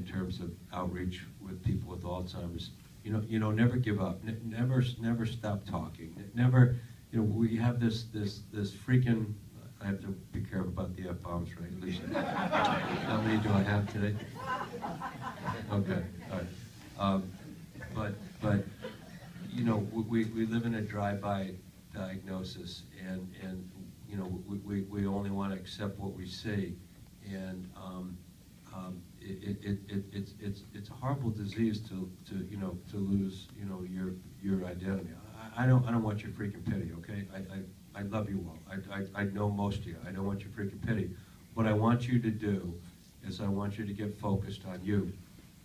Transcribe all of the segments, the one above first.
terms of outreach with people with Alzheimer's. Never give up. Never stop talking. Never, we have this freaking. I have to be careful about the F-bombs, right? At least, how many do I have today? Okay, all right. But we live in a drive-by diagnosis, and we only want to accept what we see, and it's a horrible disease to lose your identity. I don't want your freaking pity, okay? I love you all. I know most of you. I don't want your freaking pity. What I want you to do is I want you to get focused on you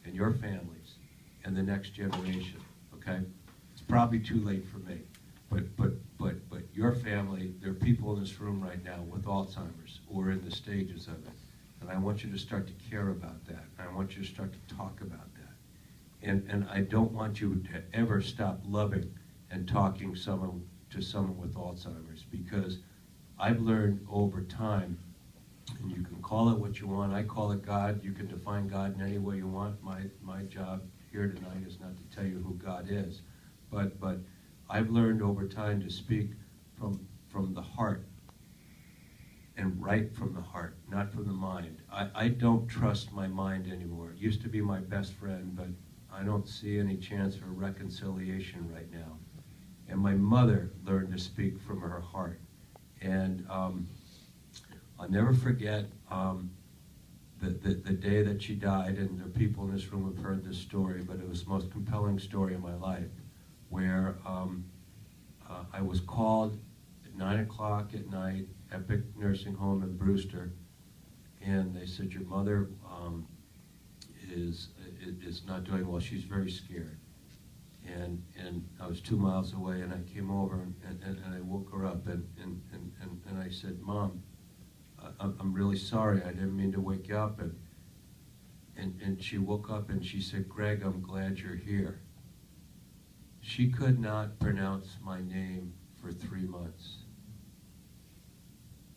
and your families and the next generation, okay? It's probably too late for me, but your family, there are people in this room right now with Alzheimer's or in the stages of it, and I want you to start to care about that. I want you to start to talk about that. And I don't want you to ever stop loving and talking to someone with Alzheimer's, because I've learned over time, and you can call it what you want. I call it God. You can define God in any way you want. My job here tonight is not to tell you who God is, but I've learned over time to speak from the heart, and right from the heart, not from the mind. I don't trust my mind anymore. It used to be my best friend, but I don't see any chance for reconciliation right now. And my mother learned to speak from her heart. And I'll never forget the day that she died, and the people in this room have heard this story, but it was the most compelling story of my life, where I was called at 9 o'clock at night, Epic Nursing Home in Brewster, and they said, your mother is not doing well. She's very scared. And I was 2 miles away, and I came over and I woke her up, and I said, Mom, I'm really sorry. I didn't mean to wake you up. And she woke up and she said, Greg, I'm glad you're here. She could not pronounce my name for 3 months.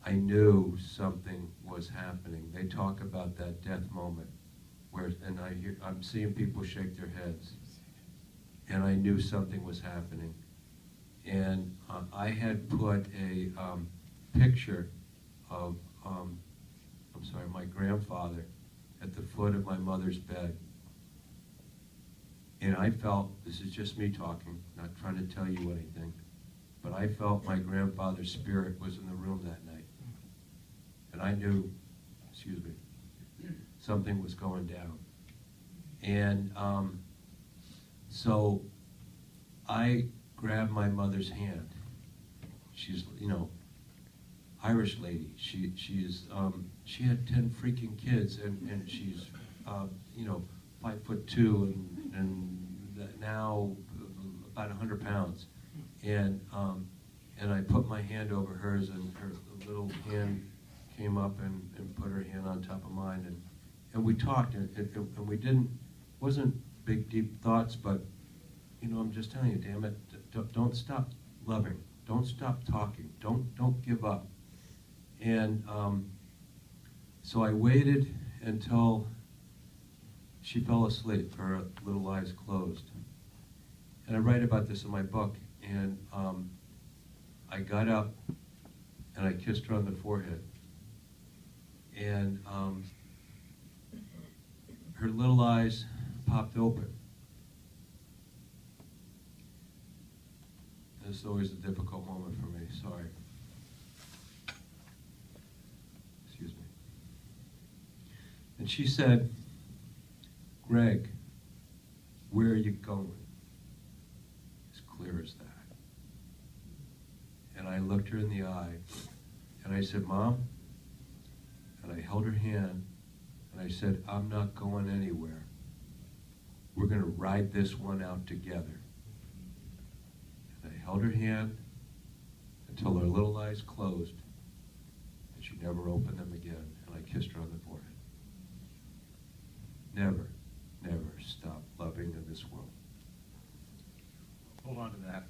I knew something was happening. They talk about that death moment, and I'm seeing people shake their heads. And I knew something was happening. And I had put a picture of, my grandfather at the foot of my mother's bed. And I felt, this is just me talking, not trying to tell you anything, but I felt my grandfather's spirit was in the room that night. And I knew, something was going down. And so I grabbed my mother's hand. She's, Irish lady. She had 10 freaking kids, and she's, 5'2", and now about 100 pounds. And I put my hand over hers, and her little hand came up and put her hand on top of mine, and we talked, and we wasn't big, deep thoughts, but, I'm just telling you, damn it, don't stop loving. Don't stop talking. Don't give up. And so I waited until she fell asleep, her little eyes closed. And I write about this in my book, and I got up, and I kissed her on the forehead. And her little eyes popped open. This is always a difficult moment for me, sorry. Excuse me. And she said, Greg, where are you going? As clear as that. And I looked her in the eye, and I said, Mom, and I held her hand, and I said, I'm not going anywhere. We're going to ride this one out together. And I held her hand until her little eyes closed, and she never opened them again, and I kissed her on the forehead. Never, never stop loving in this world. Hold on to that.